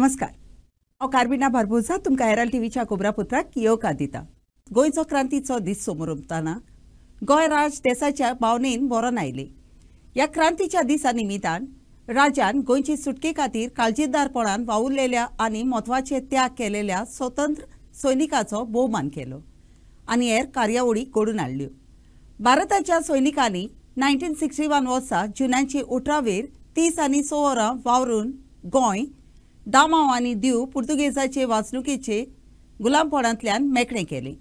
नमस्कार। हांव कार्बिना बारबोजा तुमकां हेराल्ड टीव्हीच्या खबरापत्राक येवकार दिता। गोंयचो क्रांतीचो दीस समोर उरतना गोंय राज देशाच्या भावनेन मरण आयले। ह्या क्रांतीच्या दिसा निमित्तान राज्यान गोंयची सुटके खातीर काळजीदारपणान वावुरलेल्या आनी म्हत्वाचे त्याग केलेल्या स्वतंत्र सैनिकांचो भोवमान केलो आनी हेर कार्यावळी घडोवन हाडल्यो। भारताच्या सैनिकांनी 1961 वर्सा जुनाची 18 30 आनी 6 वरां वावरून गोंय दामाव आनी दीव पुर्तुगेजाचे वाचणुकेचे गुलामपणांतल्यान मेकळें केलें।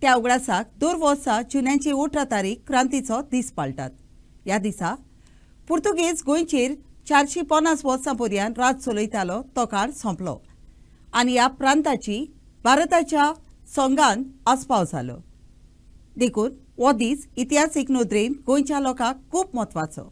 त्या उगडासाक दर वर्सा जुनाची 18 तारीख क्रांतीचो दीस पाळटात। ह्या दिसा पुर्तुगेज गोंयचेर 450 वर्सां पर्यंत राज चलयतालो तो काळ सोंपलो आनी ह्या प्रांताची भारताच्या संघान आस्पाव जालो। देखून हो दीस इतिहासीक नोंदरेन गोंयच्या लोकांक खूब म्हत्वाचो।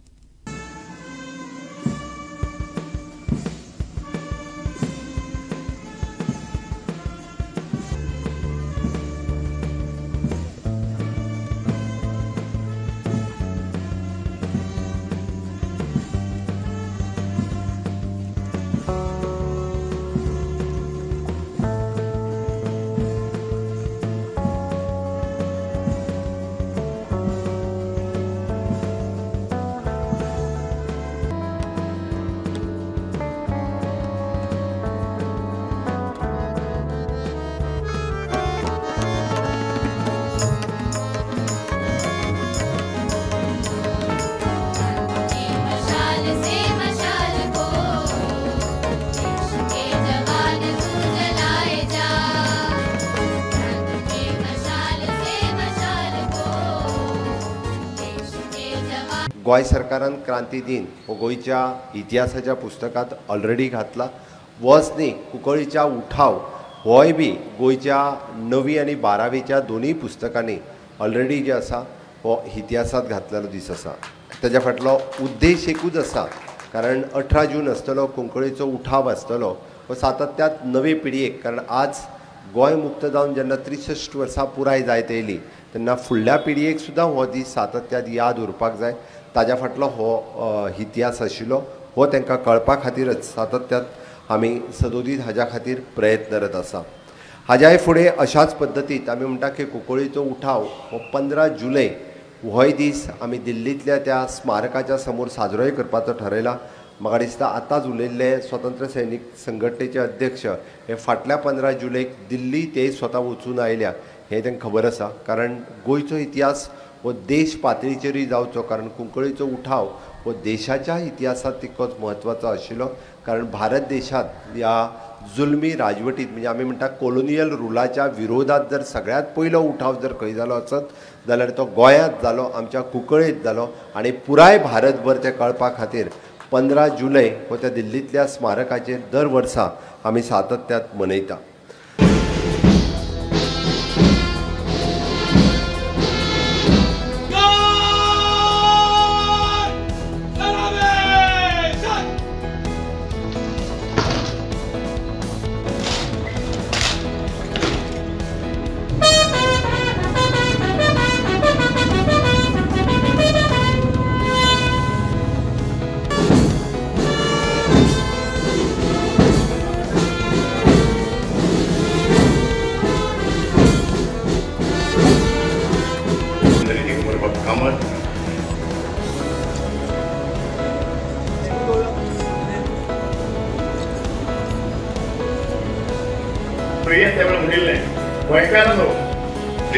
गोंय सरकारान क्रांती दिन हो गोंयच्या इतिहासाच्या पुस्तकात ऑलरेडी घातला। वच न्ही कुंकळीच्या उठाव होय बी गोंयच्या 9वी आनी 12वीच्या दोनूय पुस्तकांनी ऑलरेडी जे आसा हो इतिहासात घातलेलो दीस आसा। ताच्या फाटलो उद्देश एकूच आसा, कारण 18 जून आसतलो कुंकळीचो उठाव आसतलो हो सातत्यात नवे पिळगेक, कारण आज गोंय मुक्त जावन जेन्ना 63 वर्सां पुराय जायत येयली तेन्ना फुडल्या पिळगेक सुद्दां हो दीस सातत्यात याद उरपाक जाय। ताज्या फाटलो हो इतिहास आशिल्लो, हो तांकां कळपा खातीरच सातत्यात आमी सदोदीत हाज्या खातीर प्रयत्नरत आसा। हाज्याय फुडें अशाच पद्दतीत आमी म्हणटा की कुंकळीचो उठाव हो 15 जुलय होय दीस आमी दिल्लींतल्या त्या स्मारकाच्या समोर साजरोय करपाचो थारायला। म्हाका दिसता आतांच उलयल्ले स्वतंत्र सैनीक संघटनेचे अध्यक्ष हे फाटल्या 15 जुलैक दिल्ली ते स्वता वचून आयल्या हें तांकां खबर आसा, कारण गोंयचो इतिहास हो देश पातळीचेरूय जावचो, कारण कुंकळीचो उठाव हो देशाच्या इतिहासात तितकोच म्हत्वाचो आशिल्लो। कारण भारत देशात ह्या जुलमी राजवटीत म्हणजे आमी म्हणटा कॉलोनियल रुलाच्या विरोधात जर सगळ्यात पयलो उठाव जर खंय जालो आसत जाल्यार तो गोंयांत जालो, आमच्या कुंकळीत जालो आनी पुराय भारतभर ते कळपा खातीर 15 जुलय हो त्या दिल्लींतल्या स्मारकाचेर दर वर्सा आमी सातत्यात मनयता।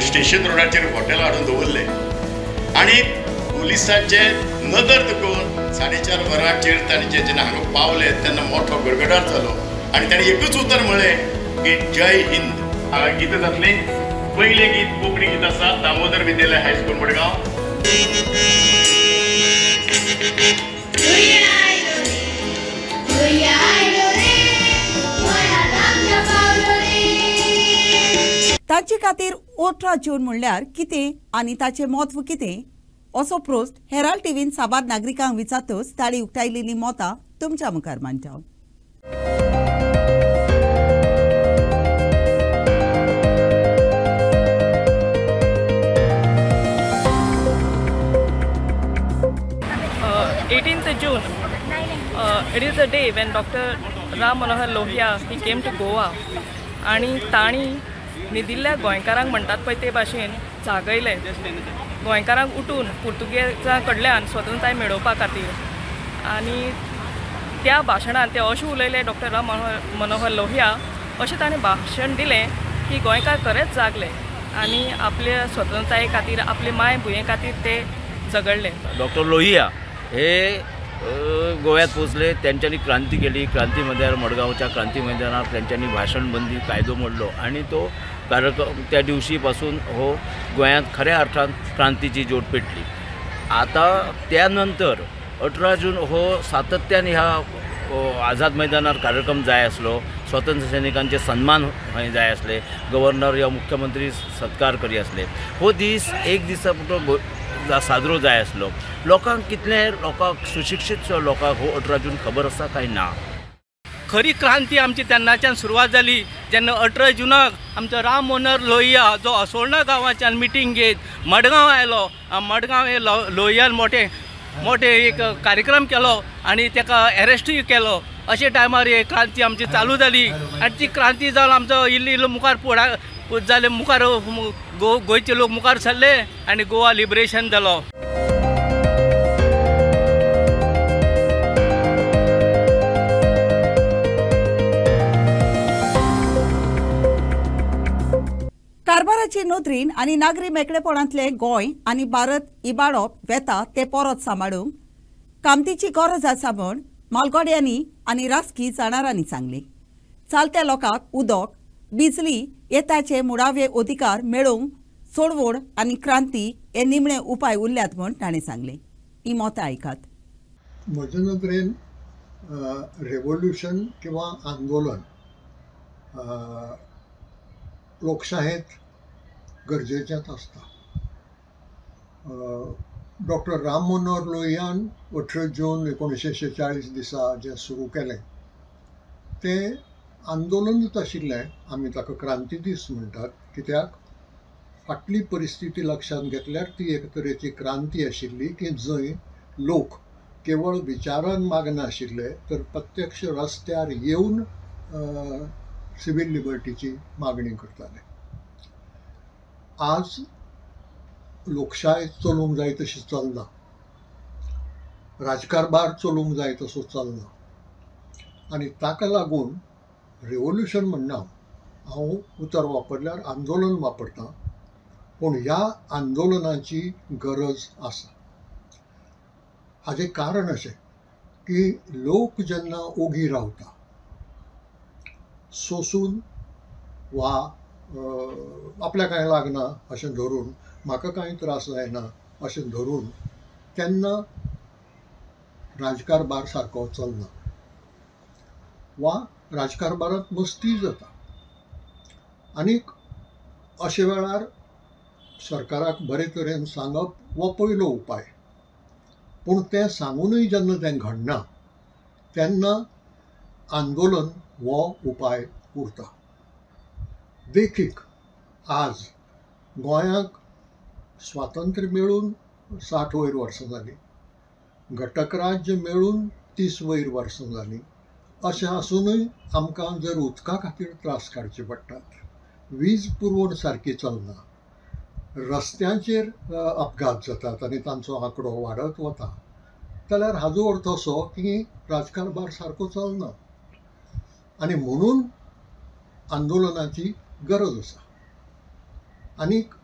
स्टेशन रोडाचेर हॉटेल हाडून दवरले आनी पुलिसांचे नदर दखून 4:30 वरांचेर तांचे जेन्ना हांगा पावले तेन्ना मोठो गडगडाट जालो आनी ताणें एकूच उतर म्हळें की जय हिंद। गीत जातली पयलें गीत कोंकणी गीत आसा दामोदर विद्यालय हायस्कूल मडगांव। ताचे खातीर 18 जून म्हणल्यार कितें आनी ताचें म्हत्व कितें असो प्रस्न हेराल्ड टीव्हीन साबार नागरिकांक विचारतच तांणी उक्तायिल्लीं मतां तुमच्या मुखार मांडटा। June. It is a day when Dr. Ram Manohar Lohia ही केम टू गोवा आणि ताणी न्हिदिल्ल्या गोंयकारांक म्हणटात पळय ते भाशेन जागयले गोंयकारांक उठून पुर्तुगेजां कडल्यान स्वतंत्रताय मेळोवपा खातीर. आनी त्या भाशणांत ते अशें उलयले डॉक्टर राम मनोहर लोहिया अशें ताणें भाशण दिलें की गोंयकार खरेंच जागले आनी आपल्या स्वतंत्रताये खातीर आपले माय भुंये खातीर ते झगडले. डॉक्टर लोहिया हे गोव्यात पोचले, त्यांच्यानी क्रांती केली. क्रांती मैदानावर मडगावच्या क्रांती मैदानावर त्यांच्यानी भाषणबंदी कायदो मोडलो आणि तो कार्यक्रम त्या दिवशीपासून हो गोंयांत खऱ्या अर्थान क्रांतीची जोड पेटली. आता त्यानंतर 18 जून हो सातत्याने ह्या आझाद मैदानार कार्यक्रम जाय आसलो, स्वतंत्र सैनिकांचे सन्मान खंय जाय आसले, गव्हर्नर या मुख्यमंत्री सत्कार करी आसले. हो दीस एक दिसा पुरो साजरो जाय आसलो. लोकांक कितले लोकांक सुशिक्षीत लोकांक हो 18 जून खबर आसा काय ना. खरी क्रांती आमची तेन्नाच्यान सुरवात जाली जेन्ना 18 जुनाक आमचो राम मनोहर लोहिया जो असोळणा गांवाच्यान मिटींग घेत मडगांव आयलो. मडगांव हे लोहियान मोठे एक कार्यक्रम केलो आणि ताका अरेस्टूय केलो. अशे टायमार ही क्रांती आमची चालू जाली आणि ती क्रांती जावन आमचो इल्लो मुखार जाले मुखार गोंयचे लोक मुखार सरले आणि गोवा लिबरेशन जालो. कारभाराची नोंदरीन आनी नागरी मेकळेपणांतले गोंय आनी भारत इबाडप वेता ते परत सांबाळूंक कामतीची गरज आसा म्हूण मालगोड्यांनी आनी राजकी जाणारांनी सांगले. चालत्या लोकांक उदक, बिजली येताचे मुळावे अधिकार मेळोवंक सोडवण आनी क्रांती हे निमणे उपाय उरल्यात म्हूण ताणें सांगले. ही मतां आयकात. म्हजे नदरेन रेव्होल्युशन किंवा आंदोलन लोकशाहेंत गरजेचेंच आसता. डॉक्टर राम मनोहर लोहियान 18 जून 1946 दिसा जें सुरू केलें तें आंदोलनूच आशिल्लें. आमी ताका क्रांती दीस म्हणटात कित्याक फाटली परिस्थिती लक्षांत घेतल्यार ती एक तरेची क्रांती आशिल्ली की जंय लोक केवळ विचारान मागनाशिल्ले तर प्रत्यक्ष रस्त्यार येवन सिवील लिबर्टीची मागणी करताले. आज लोकशाय चलूंक जाय तशी चलना, राजकारभार चलूंक जाय तसो चलना आनी ताका लागून रेव्होल्युशन म्हणना हांव उतर वापरल्यार आंदोलन वापरता, पूण ह्या आंदोलनाची गरज आसा. हाजें कारण अशें की लोक जेन्ना ओगी रावता सोसून वा आपल्या कांय लागना अशें धरून, म्हाका कांय त्रास जायना अशें धरून तेन्ना राजकारभार सारको चलना वा राजकारभारांत मस्ती जाता. आनीक अशे वेळार सरकाराक बरे तरेन सांगप हो पयलो उपाय. पूण तें सांगूनय जेन्ना तें घडना तेन्ना आंदोलन हो उपाय उरता. देखीक आज गोंयाक स्वातंत्र्य मेळून 60 वयर वर्सां जालीं, घटक राज्य मेळून 30 वयर वर्सां जालीं. अशें आसूनय आमकां जर उदका खातीर त्रास काडचे पडटात, वीज पुरवण सारकी चलना, रस्त्यांचेर अपघात जातात आनी तांचो आंकडो वाडत वता, जाल्यार हाजो अर्थ असो की राजकारभार सारको चलना आनी म्हणून आंदोलनाची गरज आसा. आनीक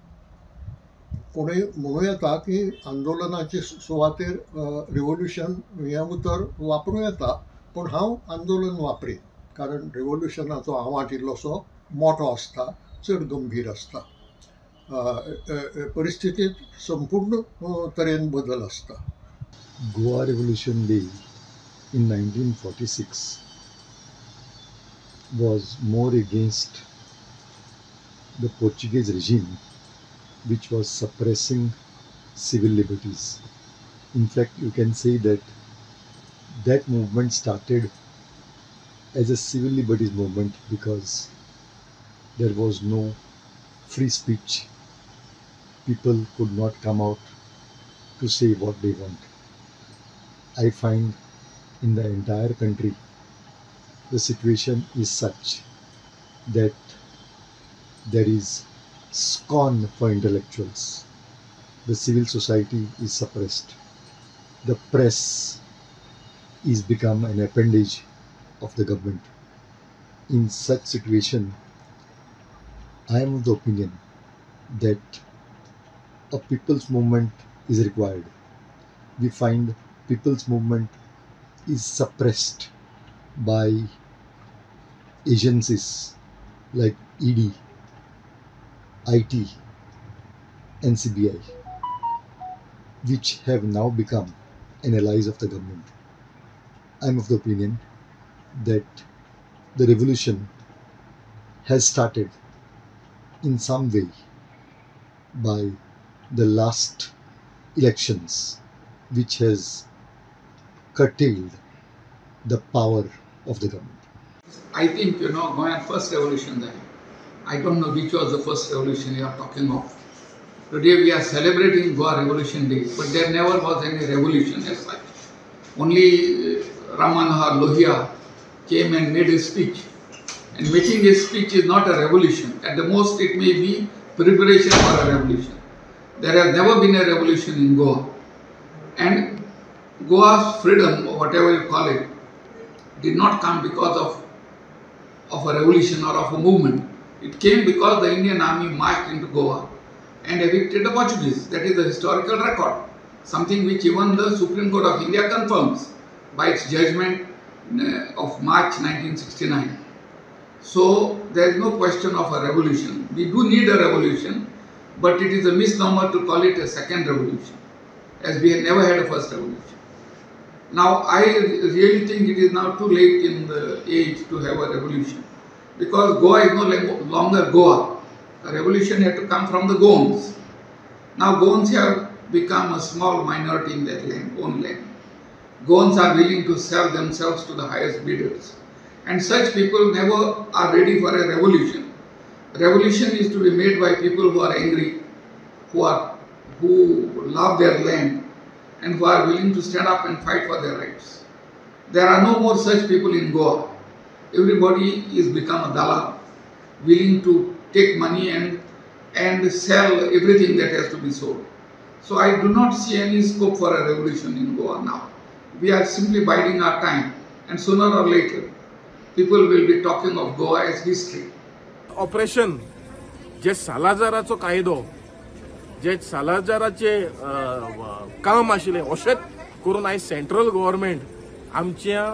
कोणूय म्हणूं येता की आंदोलनाचे सुवातेर रिव्होल्युशन हें उतर वापरूं येता, पूण हांव आंदोलन वापरीन कारण रिव्होल्युशनाचो आवाज इल्लोसो मोठो आसता, चड गंभीर आसता. परिस्थितीत संपूर्ण तरेन बदल आसता. Goa Revolution Day in 1946 was more against the Portuguese regime, which was suppressing civil liberties. In fact, you can say that movement started as a civil liberties movement because there was no free speech. People could not come out to say what they want. I find in the entire country the situation is such that there is scorn for intellectuals. The civil society is suppressed. The press is become an appendage of the government. In such situation, I am of the opinion that a people's movement is required. We find people's movement is suppressed by agencies like ED, IT, and CBI, which have now become an allies of the government. I am of the opinion that the revolution has started in some way by the last elections, which has curtailed the power of the government. I think, Goan first revolution there. I don't know which was the first revolution you are talking of. Today we are celebrating Goa Revolution Day, but there never was any revolution as such. Only Ram Manohar Lohia came and made a speech. And making a speech is not a revolution. At the most it may be preparation for a revolution. There has never been a revolution in Goa. And Goa's freedom, or whatever you call it, did not come because of a revolution or of a movement. It came because the Indian army marched into Goa and evicted the Portuguese. That is the historical record. Something which even the Supreme Court of India confirms by its judgment of March 1969. So there is no question of a revolution. We do need a revolution, but it is a misnomer to call it a second revolution, as we have never had a first revolution. Now I really think it is now too late in the age to have a revolution, because Goa is no longer Goa. A revolution had to come from the Goans. Now Goans have become a small minority in their own land. Goans are willing to sell themselves to the highest bidders. And such people never are ready for a revolution. Revolution is to be made by people who are angry, who love their land, and who are willing to stand up and fight for their rights. There are no more such people in Goa. Everybody is become a dalal, willing to take money and sell everything that has to be sold. So I do not see any scope for a revolution in Goa now. We are simply biding our time, and sooner or later, people will be talking of Goa as history. Operation जे सालाजाराचो कायदो जे सालाजाराचे काम आशिल्ले अशेंच करून आयज central government आमच्या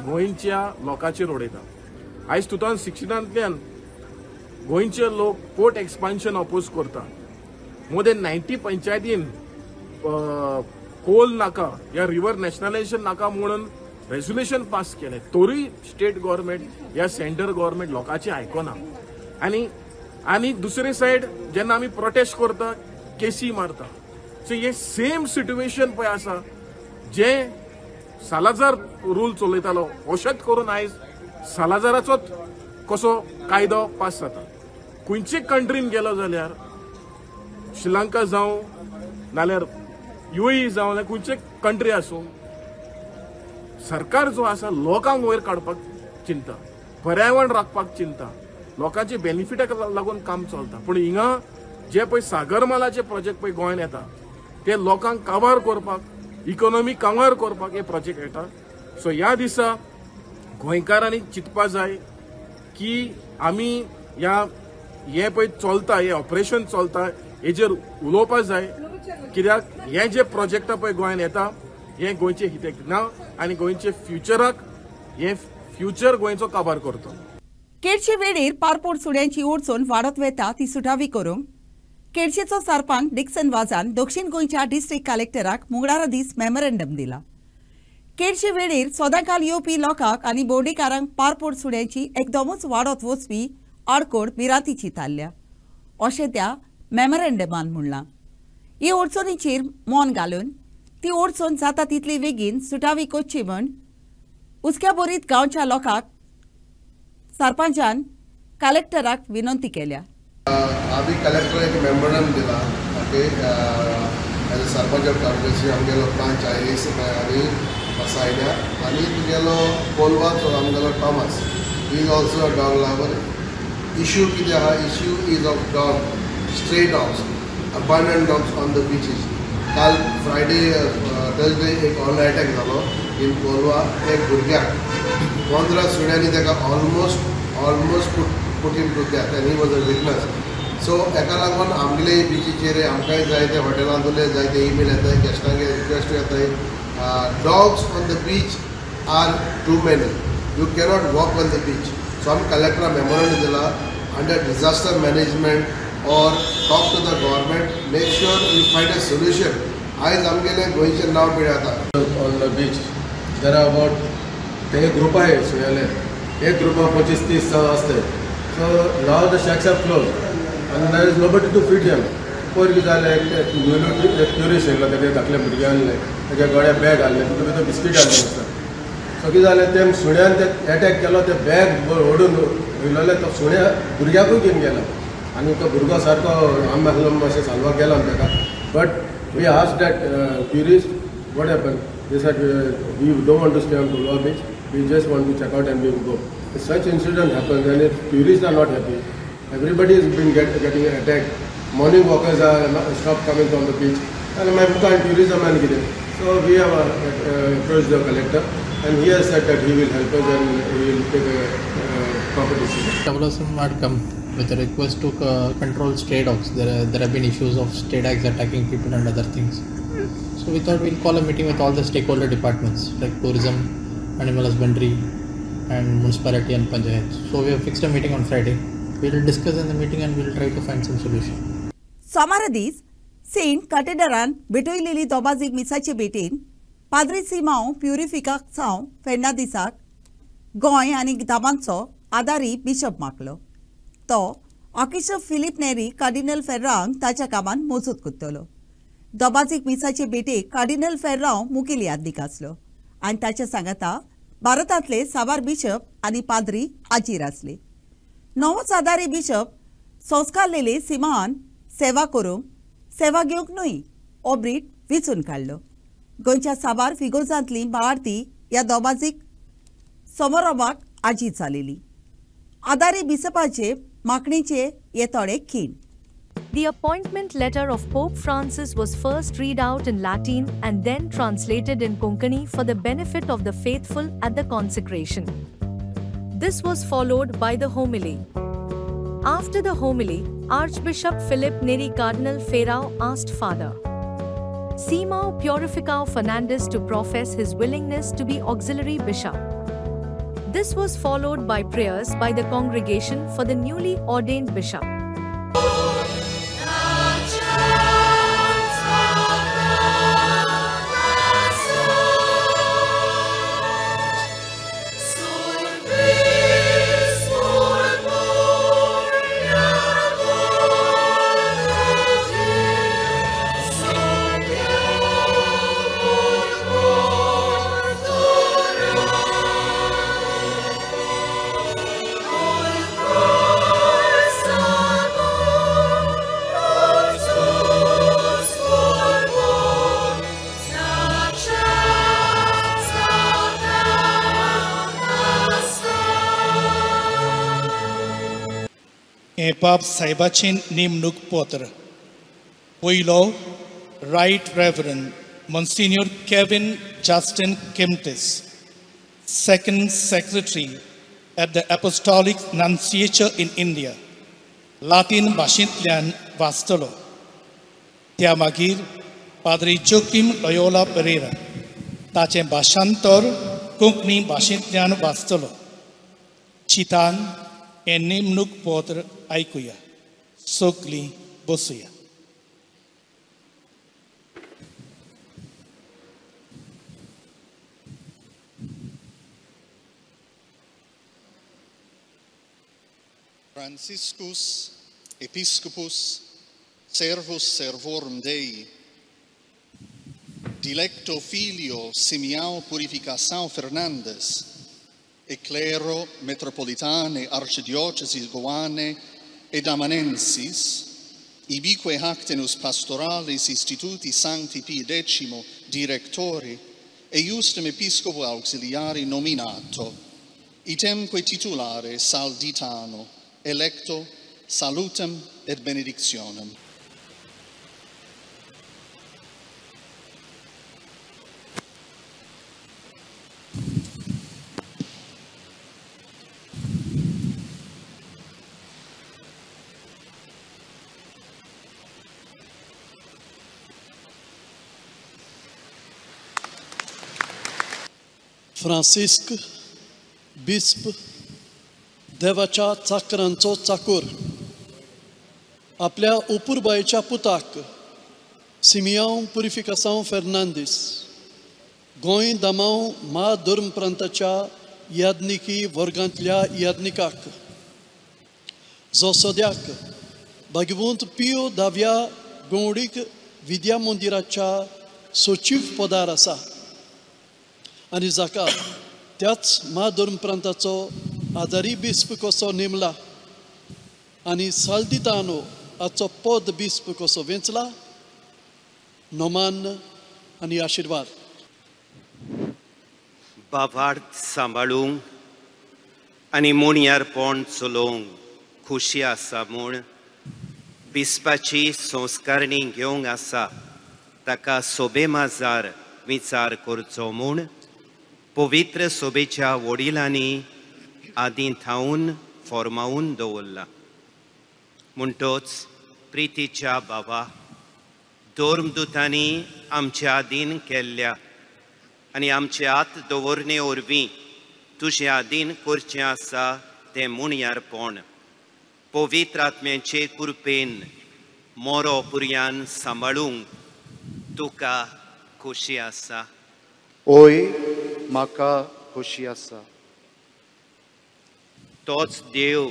गोंयच्या लोकांचेर उडयता. आयज 2016 गोंयचे लोक पोर्ट एक्सपान्शन अपोज करता. मोर देन 90 पंचायतीन कोल नाका या रिव्हर नॅशनलायझेशन नाका म्हणून रेझोल्युशन पास केले, तरी स्टेट गव्हर्नमेंट या सेंटर गव्हर्नमेंट लोकांचे आयकना. आणि दुसरे सायड जेन्ना आमी प्रोटेस्ट करता केसी मारता. सो हे सेम सिट्युएशन पळय आसा जे सालाजार रूल चलयतालो अशेंच करून आयज सालाजाराचोच कसो कायदो पास जाता. खंयचे कंट्रीन गेलो जाल्यार श्रीलंका जावं नाल्यार UAE जावं नाल्यार खंयचे कंट्री आसूं, सरकार जो आसा लोकांक वयर काडपाक चिंता, पर्यावरण राखपाक चिंता, लोकांचे बेनिफिटाक लागून काम चलता. पूण हिंगा जे पळय सागरमालाचे प्रोजेक्ट पळय गोंयांत येता ते लोकांक काबार करपाक, इकॉनॉमी कांगार करपाक हे प्रोजेक्ट येता. सो ह्या दिसा गोंयकारांनी चिंतपा जाय की आमी हे पळय चलता, हे ऑपरेशन चलता हेजेर उलोवपा जाय, कित्याक हे जे प्रोजेक्टां पळय गोंयांत येता हे गोंयचे हितेक ना आनी गोंयचे फ्युचराक हे फ्युचर गोंयचो काबार करता. केडशे वेळेर पारपोड सुड्यांची ओडचण वाडत वेता ती सुटावी करूंक केडशेचो सरपंच डिक्सन वाजान दक्षिण गोंयच्या डिस्ट्रिक्ट कलेक्टराक मंगळारा दीस मेमोरेंडम दिला. केडशे वेळेर सदांकाल येवपी लोकांक आनी भोंवडेकारांक पारपोड सुड्यांची एकदमूच वाडत वचपी आडकोड भिरांतीची थारल्या अशें त्या मेमोरेंडमान म्हणलां. हे ओडचणीचेर मोन घालून ती ओडचण जाता तितले बेगीन सुटावी करची म्हण उस्क्या बोरीत गांवच्या लोकांक सरपंचान कलेक्टराक विनंती केल्या. आम्ही कलेक्टराक मेमोरेंडम दिला okay as a sarpanch of Kalunde आमगेलो ब्रांच आयस आनी सायड्या आनी तुगेलो कोलवाचो आमगेलो Thomas is also a dog lover. Issue कितें आहा, issue is of dog, stray dogs, abundant dogs on the beaches. काल फ्रायडे थर्सडे एक ऑनलायन अटॅक जालो इन कोलवा. एक भुरग्याक 15 सुण्यांनी ताका almost put him to death and he was a witness. So एका लागून आमगेले बिचीचेर आमकांय जायते हॉटेलांत उरले जायते ईमेल येताय, गेस्टांगे रिक्वेस्ट येताय. Dogs on the beach are too many, you cannot walk on the beach. So आमी कलेक्टरा मेमोरंडम दिला अंडर डिजास्टर मॅनेजमेंट और talk to the government, make sure we find a solution. आयज आमगेले गोंयचें नांव पिड्याता. On the beach there are about ते ग्रुप आहे सुयाले, एक ग्रुप 25-30 असते. So now the shacks are closed and there is nobody to feed them. Poor कितें जालें, एक ट्युरिस्ट येयलो, तेगे धाकले भुरगे आसले, तेगे गळ्या बॅग आहलें, तितून भितर बिस्कीट आहलें आसता. सो कितें जालें, ते सुण्यान ते एटॅक केलो, ते बॅग ओडून उरलेले तो सुण्या भुरग्याकूय घेवन गेलो आनी तो भुरगो सारको आम आसलो अशें साल्वाक गेलो ताका. But we asked that tourist what happen. They said we don't want to stay on Colva beach, we just want to check out and we will go. If such incident happens and if tourists are not happy, everybody has been getting attacked. Morning walkers are stopped coming from the beach. And my tourism and getting. So we have approached the collector and he has said that he will help us and he will take a proper decision. WSM had come with a request to control stray dogs. There have been issues of stray dogs attacking people and other things. So we thought we'll call a meeting with all the stakeholder departments like tourism, animal husbandry and municipality and panchayat. So we have fixed a meeting on Friday. We will discuss in the meeting and we will try to find some solution. सोमारा दीस Saint कॅथेड्रलान भेटयलेली दोबाजीक मिसाचे भेटेन पाद्री सिमांव प्युरिफिकासांव फेडना दिसाक गोंय आनी दामांचो आदारी bishop मागलो. तो आर्किबिशप Philip नेरी cardinal फेर्रांक ताच्या कामान मोजूत करतलो. दोबाजीक मिसाचे भेटेक cardinal Ferrao मुखेल यादीक आसलो आनी ताच्या सांगाता भारतांतले साबार बिशप आनी पाद्री हाजीर आसले. नवोच आदारी बिशप संस्कारलेले सिमान सेवा करूंक सेवा घेवंक न्हय हो ब्रीट विचून काडलो. गोंयच्या साबार फिगोजांतली बाळार्थी ह्या दोबाजीक समारोहाक हाजीर जालेली. आदारी बिशपाचे मागणेचे हे थोडे खीण. The appointment letter of Pope Francis was first read out in Latin and then translated in Konkani for the benefit of the faithful at the consecration. This was followed by the homily. After the homily, Archbishop Philip Neri Cardinal Ferrao asked Father Simão Purificao Fernandes to profess his willingness to be auxiliary bishop. This was followed by prayers by the congregation for the newly ordained bishop. बाब साहेबाचे नेमणूक पत्र. पयलो right Reverend Monsignor Kevin Justin Kimtis, second secretary at the Apostolic Nunciature in India, Latin भाशेंतल्यान वाचतलो. त्या मागीर पाद्री Joaquim Loyola Pereira ताचें भाशांतर कोंकणी भाशेंतल्यान वाचतलो. चितान हें नेमणूक पत्र आयकुया. सगलीं बसुया. Franciscus Episcopus Servus Servorum Dei Dilecto Filio Simeão Purificação Fernandes e Clero Metropolitane Archidiocesis Goane ed Amanensis ibique hactenus pastoralis instituti Sancti Pii X Directori e iustem episcopo ausiliare nominato, itemque titulare Salditano, electo salutem et benedictionem. फ्रांसिस्क बिस्प देवाच्या चाकरांचो चाकर आपल्या उपुरबायेच्या पुताक सिमियांव पुरिफिकासांव फेर्नांदीस गोंय दामांव मा धर्म प्रांताच्या यादनिकी वर्गांतल्या यादनिकाक जो सद्याक भगवंत पियो 10व्या गौडीक विद्या मंदिराच्या सचिव पदार आसा आनी जाका त्याच मा धर्म प्रांताचो आदारी बिस्प कसो नेमला आनी साल्दितानो हाचो पद बिस्प कसो वेंचला नोमान आनी आशिर्वाद. बावार्थ सांबाळूंक आनी मोणयारपण चलोवंक खुशी आसा म्हूण बिस्पाची संस्कारणी घेवंक आसा ताका सोबे माजार विचार करचो म्हूण पवित्र सोबेच्या वडिलांनी आदीं थावन फॉर्मावून दवरला. म्हणटोच प्रितीच्या बाबा धर्मदूतांनी आमच्या आदीन केल्ल्या आनी आमचे आत दवरणे वरवीं तुजे आदीन करचें आसा तें मुणयारपण पवित्र आत्म्याचे कृपेन मोरो पुर्यान सांबाळूंक तुका खोशी आसा. ओय म्हाका खोशी आसा. तोच देव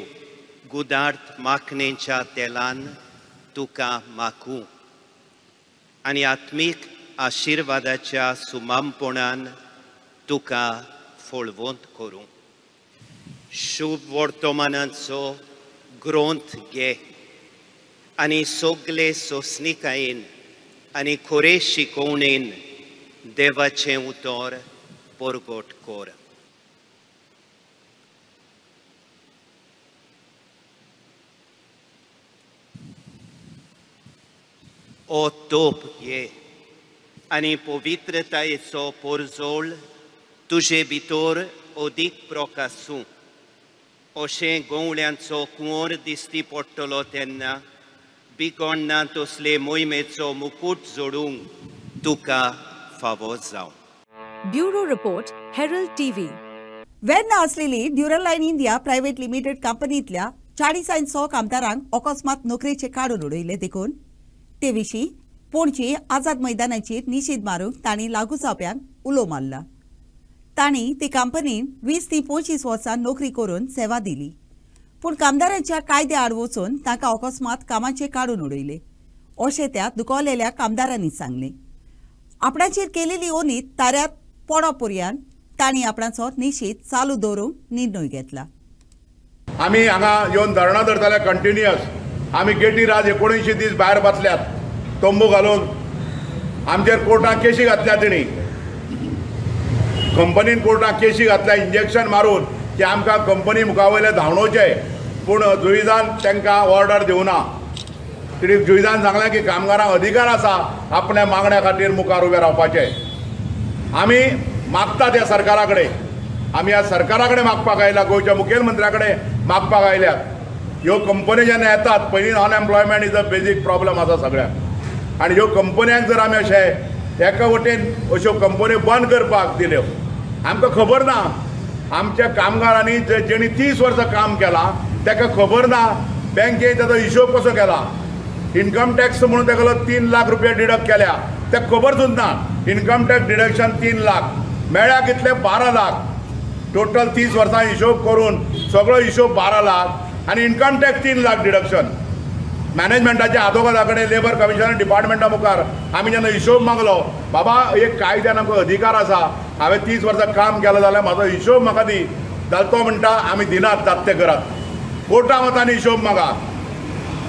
गुदार्थ माखणेच्या तेलान तुका माखूं आनी आत्मीक आशिर्वादाच्या सुमामपणान तुका फळवंत करूं. शुभ वर्तमानाचो ग्रंथ घे आनी सगळे सोंसणिकायेन आनी खरे शिकवणेन देवाचें उतर परगट कर. ओ तोप घे आनी पवित्रतायेचो पोरजोळ तुजे भितर अदीक प्रकाशूं. अशें गवळ्यांचो कुंवर दिसती पडटलो तेन्ना बिकोणना तसले मोहिमेचो मुकुट जोडूंक तुका फावो जावं. Bureau report Herald TV. Verna असलेली ड्युरालायन इंडिया प्रायव्हेट लिमिटेड कंपनीतल्या 40 कामदारांक अकस्मात नोकरेचे काडून उडयले देखून ते विशीं पणजी आझाद मैदानाचेर निशीद मारूंक तांणी लागू जावप्यांक उलो मारला. तांणी ते कंपनीन 20 ते 25 वर्सां नोकरी करून सेवा दिली पूण कामदारांच्या कायद्या आड वचून तांकां अकस्मात कामाचेर काडून उडयले अशें त्या दुखवलेल्या कामदारांनी सांगलें. आपणाचेर केलेली ओनीत ताऱ्यात पडो पर्यान तांणी आपणाचो निशीद चालू दवरूंक निर्णय घेतला. आमी हांगा येवन धरणां धरताले कंटिन्युअस. आमी गेटीर आज 19 दीस भायर बसल्यात तंबू घालून. आमचेर कोर्टाक केशी घातल्या तेणी. कंपनीन कोर्टाक केशी घातल्या इंजेक्शन मारून की आमकां कंपनी मुखा वयले धांवणोवचे पूण जुईजान तांकां ऑर्डर दिवना. तरी जुईजान सांगलें की कामगारांक अधिकार आसा आपल्या मागण्या खातीर मुखार उबे रावपाचे. आमी मागता त्या सरकारा कडेन. आमी ह्या सरकारा कडेन मागपाक आयल्या गोंयच्या मुखेलमंत्र्या कडेन मागपाक आयल्यात. ह्यो कंपनी जेन्ना येतात पयलीं unemployment is a basic problem आसा सगळ्याक आनी ह्यो कंपन्यांक जर आमी अशें एका वटेन अश्यो कंपन्यो बंद करपाक दिल्यो आमकां खबर ना. आमच्या कामगारांनी जेणी 30 वर्सां काम केलां ताका खबर ना बँकेन ताचो हिशोब कसो केला. इन्कम टॅक्स म्हणून ताका 3 लाख रुपया डिडक्ट केल्या ताका खबर सुद्दां ना. इन्कम टॅक्स डिडक्शन 3 लाख मेळ्ळ्या कितले 12 लाख. टोटल 30 वर्सां हिशोब करून सगळो हिशोब 12 लाख आनी इन्कम टॅक्स 3 लाख डिडक्शन. मॅनेजमेंटाच्या आदोगादा कडेन लेबर कमिशनर डिपार्टमेंटा मुखार आमी जेन्ना हिशोब मागलो बाबा एक कायद्यान आमकां अधिकार आसा हांवें 30 वर्सां काम केलें जाल्यार म्हाजो हिशोब म्हाका दी जाल्यार तो म्हणटा आमी दिनात जाता ते करात. कोर्टा वतांनी हिशोब मागात.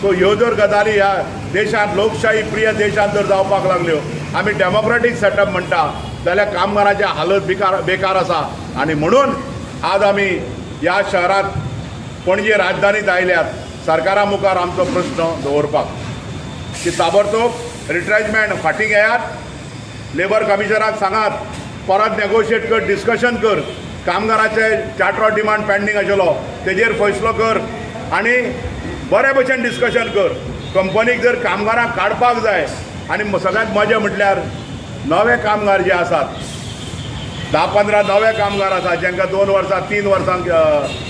सो ह्यो जर गजाली ह्या देशांत लोकशाही प्रिय देशांत जर जावपाक लागल्यो आमी डेमोक्रेटीक सेटअप म्हणटा जाल्यार कामगारांचे हालत बेकार आसा आणि म्हणून आज आमी ह्या शहरात पणजे राजधानीत आयल्यात सरकारा मुखार आमचो प्रश्न दवरपाक की ताबडतोब रिट्रेचमेंट फाटीं घेयात लेबर कमिशनराक सांगात परत नेगोशिएट कर डिस्कशन कर कामगाराचे चार्टर ऑफ डिमांड पेंडींग आशिल्लो तेजेर फैसलो कर आणि बरे भशेन डिस्कशन कर कंपनीक जर कामगारांक काडपाक जाय आणि सगळ्यात मजा म्हटल्यार नवे कामगार जे आसात 10-15 नवे कामगार आसात जेंकां 2 वर्सां 3 वर्सां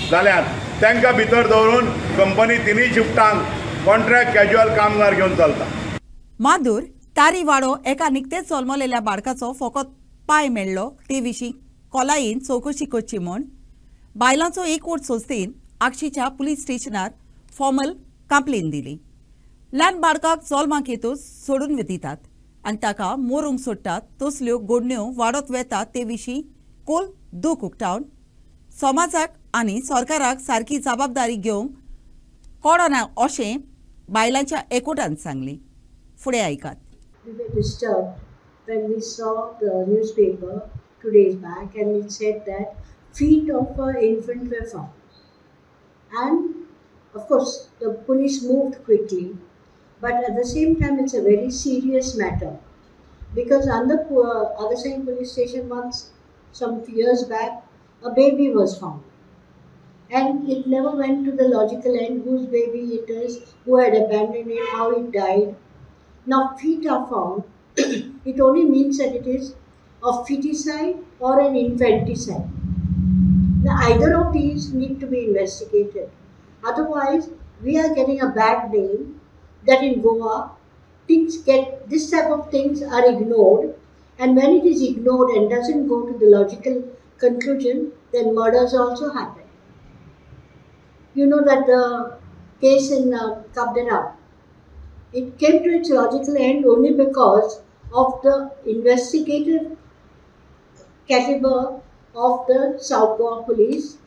जाल्यात तांकां भितर दवरून कंपनी 3 शिफ्टांक कॉन्ट्रॅक्ट कॅज्युअल कामगार घेवन चलता. मादूर तारी वाडो एका निकतेच जल्मलेल्या बाळकाचो फकत पाय मेळ्ळो ते विशीं कोलायेन चवकशी करची म्हूण बायलांचो एकवट संस्थेन आगशीच्या पुलीस स्टेशनार फॉर्मल कंप्लेन दिली. ल्हान बाळकाक जल्माक येतूच सोडून दितात आनी ताका मोरूंक सोडटात तसल्यो घडण्यो वाडत वेतात ते विशीं खोल दूख उक्तावन समाजाक आनी सरकाराक सारकी जबाबदारी घेवंक कळना अशें बायलांच्या एकवटान सांगलें. फुडें आयकात. We were disturbed when we saw the newspaper 2 days back and it said that feet of an infant were found. And of course the police moved quickly, but at the same time it's a very serious matter because on the Agasai police station once some years back a baby was found and it never went to the logical end whose baby it is, who had abandoned it, how it died. Now feet are found, it only means that it is a feticide or an infanticide. Now either of these need to be investigated. Otherwise, we are getting a bad name that in Goa, this type of things are ignored, and when it is ignored and doesn't go to the logical conclusion, then murders also happen. You know that the case in Kabdera, it came to its logical end only because of the investigative caliber of the South Goa police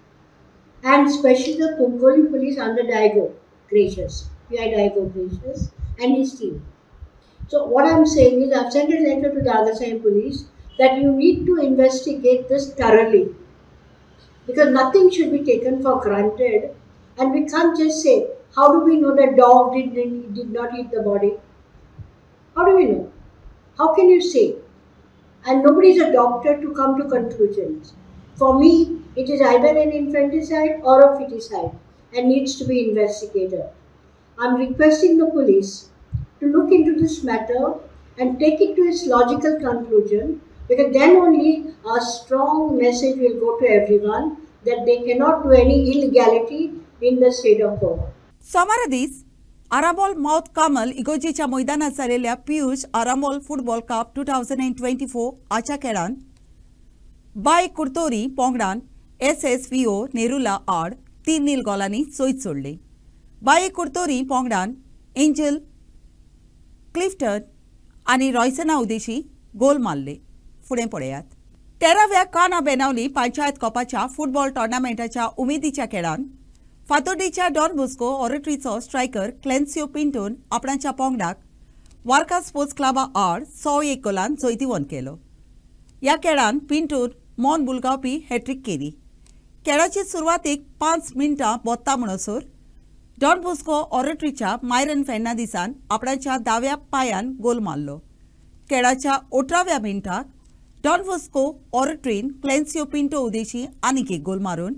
and especially the Kunkoli police under Diego Gracious, P.I. Diego Gracious and his team. So what I am saying is I have sent a letter to the Agasai police that you need to investigate this thoroughly because nothing should be taken for granted and we can't just say, how do we know that dog did not eat the body? How do we know? How can you say? And nobody is a doctor to come to conclusions. For me, it is either an infanticide or a feticide and needs to be investigated. I am requesting the police to look into this matter and take it to its logical conclusion because then only a strong message will go to everyone that they cannot do any illegality in the state of Goa. सोमारा दीस Arambol mouth कामल इगोजीच्या मैदानात जालेल्या Piyush Arambol football cup 2024 आच्या खेळांत bye Curtorim पोंगडान SSVO नेरुला आड 3-0 गोलांनी चोयत सोडले. Bye Curtorim पोंगडान angel Clifton आनी रॉयसना उदेशी गोल मारले. फुडें पळयात. 13व्या काना बेनावली पंचायत कपाच्या फुटबॉल टोर्नामेंटाच्या उमेदीच्या खेळांत फातोर्डेच्या डॉन बॉस्को ऑरिट्रीचो स्ट्रायकर क्लेन्सियो पिंटोन आपणाच्या पोंगडाक वार्का स्पोर्ट्स क्लबा आड 101 गोलान जैतिवंत केलो. ह्या खेळांत पिंटोन मोन बुलगावपी हॅट्रिक केली. खेळाची सुरवातेक 5 मिनटां बोत्ता म्हणसर डॉन बॉस्को ऑरिट्रीच्या मायरन फेर्नांदीसान आपणाच्या दाव्या पायान गोल मारलो. खेळाच्या 18व्या मिनटाक डॉन बॉस्को ऑरिट्रीन क्लेन्सियो पिंटो उदेशी आनीक एक गोल मारून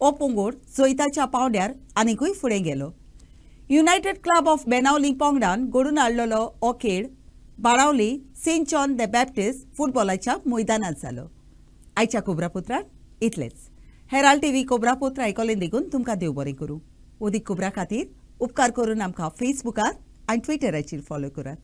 ओ पोंगोड जैताच्या पावंड्यार आनीकूय फुडें गेलो. युनायटेड क्लब ऑफ बेनावली पोंगडान घडून हाडलेलो हो खेळ Benaulim Saint John the Baptist फुटबॉलाच्या मैदानात जालो. आयच्या कोबरापुत्रांत इतलेच. हेराल्ड टीव्ही कोबरापुत्र आयकलें देखून तुमकां देव बरें करूं. ओदीक खबरां खातीर उपकार करून आमकां फेसबुकार आनी ट्विटराचेर फॉलो करात.